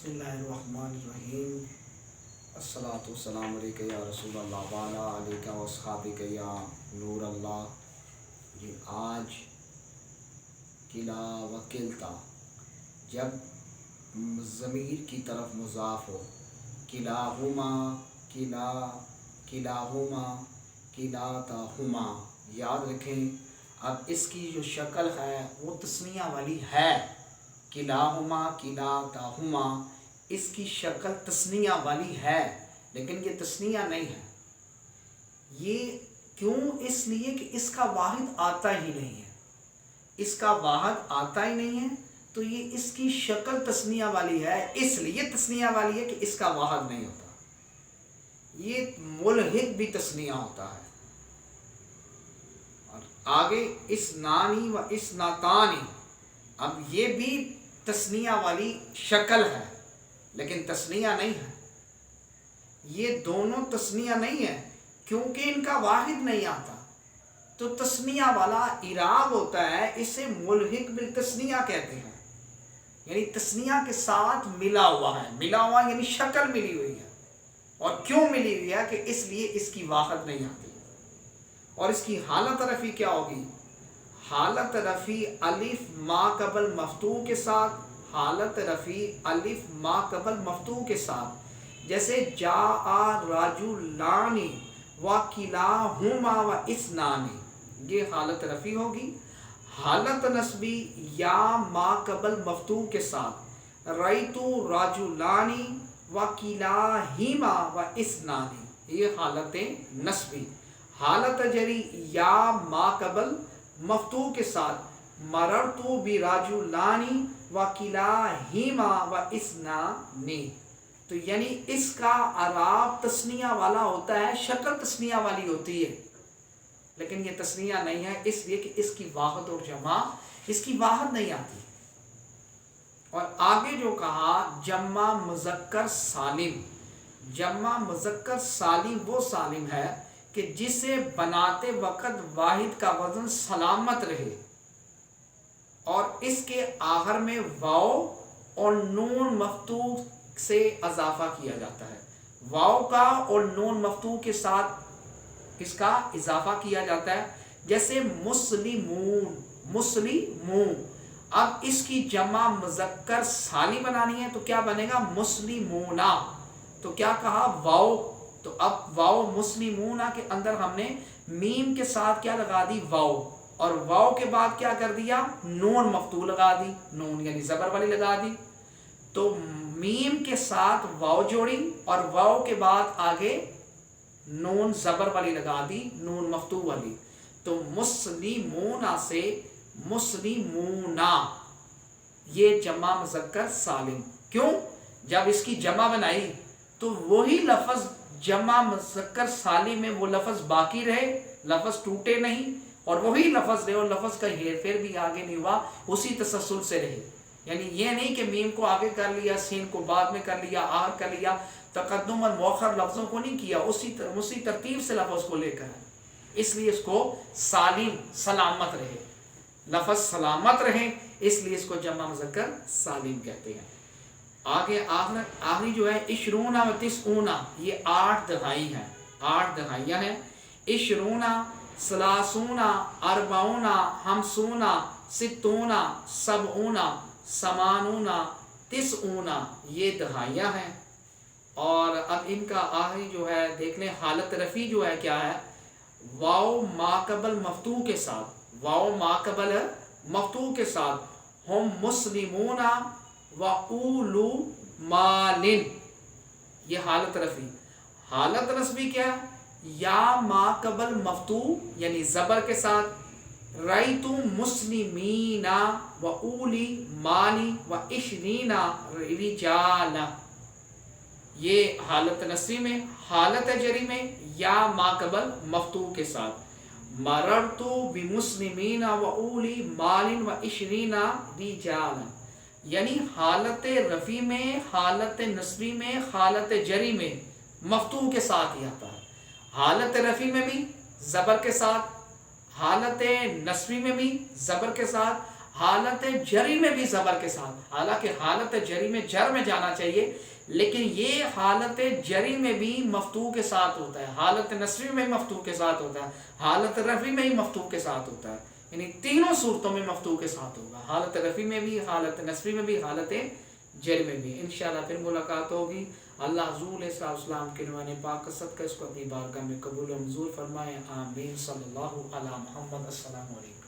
बिस्मिल्लाहिर्रहमानिर्रहीम। अस्सलातु वस्सलामु अलैका या रसूल अल्लाह वाला अलैका वस्हाबिका या नूर अल्लाह। ये आज किला वकिलता जब ज़मीर की तरफ मुज़ाफ़ हो, किलाहुमा किला किलाहुमा किलाताहुमा, याद रखें। अब इसकी जो शक्ल है वो तस्निया वाली है। किलाहुमा किलाताहुमा, इसकी शक्ल तस्निया वाली है, लेकिन ये तस्निया नहीं है। ये क्यों? इसलिए कि इसका वाहिद आता ही नहीं है। इसका वाहिद आता ही नहीं है तो ये इसकी शक्ल तस्निया वाली है, इसलिए तस्निया वाली है कि इसका वाहिद नहीं होता। ये मुल्हिक भी तस्निया होता है। और आगे इस नानी व इस नातानी, अब ये भी तस्निया वाली शक्ल है लेकिन तस्निया नहीं है। ये दोनों तस्निया नहीं है क्योंकि इनका वाहिद नहीं आता। तो तस्निया वाला इराब होता है, इसे मुल्हिक बिल तस्निया कहते हैं, यानी तस्निया के साथ मिला हुआ है। मिला हुआ यानी शक्ल मिली हुई है। और क्यों मिली हुई है? कि इसलिए इसकी वाहिद नहीं आती। और इसकी हालत रफ़ी क्या होगी? हालत रफ़ी अलिफ मा कबल मफ्तू के साथ, हालत रफ़ी अलिफ मा कबल मफ्तू के साथ। जैसे जा आ राजुलानी व किलाहुमा व इसनानी, ये हालत रफ़ी होगी। हालत नस्बी या मा कबल मफ्तू के साथ, रईतु राजुलानी व किलाहिमा व इसनानी, ये हालत नस्बी। हालत जरी या मा कबल मफ्तू के साथ, मररतु बिराजुलानी व किलाहिमा व इसनानी। तो यानी इसका अराब तस्निया वाला होता है, शक्ल तस्निया वाली होती है, लेकिन ये तस्निया नहीं है इसलिए कि इसकी वाहिद और जमा, इसकी वाहिद नहीं आती। और आगे जो कहा जम्मा मुज़क्कर सालिम, जम्मा मुज़क्कर सालिम वो सालिम है कि जिसे बनाते वक़्त वाहिद का वज़न सलामत रहे और इसके आखिर में वाव और नून मफ्तू से इजाफा किया जाता है। वाव का और नून मफ्तू के साथ इसका इजाफा किया जाता है। जैसे मुस्लिमून, मुस्लिमून। अब इसकी जमा मुज़क्कर साली बनानी है तो क्या बनेगा? मुस्लिमूना। तो क्या कहा? वाव। तो अब वाव मुस्लिमूना के अंदर हमने मीम के साथ क्या लगा दी? वाव। और वाव के बाद क्या कर दिया? नून मफ्तू लगा दी, नून यानी ज़बर वाली लगा दी। तो मीम के साथ वाव जोड़ी और वाव के बाद आगे नून ज़बर वाली लगा दी, नून मफ्तू वाली। तो मुस्लिमूना से मुस्लिमूना, ये जमा मुज़क्कर सालिम। क्यों? जब इसकी जमा बनाई तो वही लफ्ज़ जमा मुज़क्कर सालिम में वो लफ्ज़ बाकी रहे, लफ्ज़ टूटे नहीं, और वही लफ्ज़ रहे और लफ्ज़ का हेर फेर भी आगे नहीं हुआ, उसी तसलसल से रहे। यानी ये नहीं कि मीम को आगे कर लिया, सीन को बाद में कर लिया, आखिर कर लिया, तक़द्दुम और मौखर लफ्ज़ों को नहीं किया, उसी तरतीब से लफ्ज़ को लेकर है। इसलिए इसको सालिम, सलामत रहे, लफ्ज़ सलामत रहे, इसलिए इसको जमा मुज़क्कर सालिम कहते हैं। आगे आखिरी जो है इशरूना व तिसऊना, ये 8 दहाई हैं, 8 दहाइयाँ हैं। इशरूना, सलासूना, अरबाऊना, हमसूना, सित्तूना, सबऊना, समानूना, तिसऊना, ये दहाइयाँ हैं। और अब इनका आखिरी जो है देख लें, हालत रफ़ी जो है क्या है? वाव माकबल मफ्तू के साथ, वाव माकबल मफ्तू के साथ, हम मुस्लिमूना व उलू मालिन, ये हालत रफ़ी। हालत नस्बी क्या है? या माकबल मफ्तू यानी ज़बर के साथ, रईतु मुस्लिमीना व उली माली व इशरीना रिजाला, ये हालत नस्बी में। हालत जरी में या माकबल मफ्तू के साथ, मररतु बिमुस्लिमीना व उली मालिन व इशरीना रिजाला, यानी हालत रफ़ी में, हालत नस्बी में, हालत जरी में मफ्तू के साथ ही आता है। हालत रफ़ी में भी ज़बर के साथ, हालत नस्बी में भी ज़बर के साथ, حالت جری میں بھی زبر کے ساتھ، حالانکہ حالت جری میں جر میں جانا چاہیے، لیکن یہ حالت جری میں بھی مفتوح کے ساتھ ہوتا ہے، حالت نصبی میں مفتوح کے ساتھ ہوتا ہے، حالت رفعی میں ہی مفتوح کے ساتھ ہوتا ہے، یعنی تینوں صورتوں میں مفتوح کے ساتھ ہوگا، حالت رفعی میں بھی، حالت نصبی میں بھی، حالت جری میں بھی۔ انشاءاللہ پھر ملاقات ہوگی۔ اللہ حضور علیہ السلام کے نوان پاک کا صدقہ اس کو اپنی بارگاہ میں قبول و منظور فرمائے، آمین۔ صلی اللہ علی محمد۔ السلام علیکم۔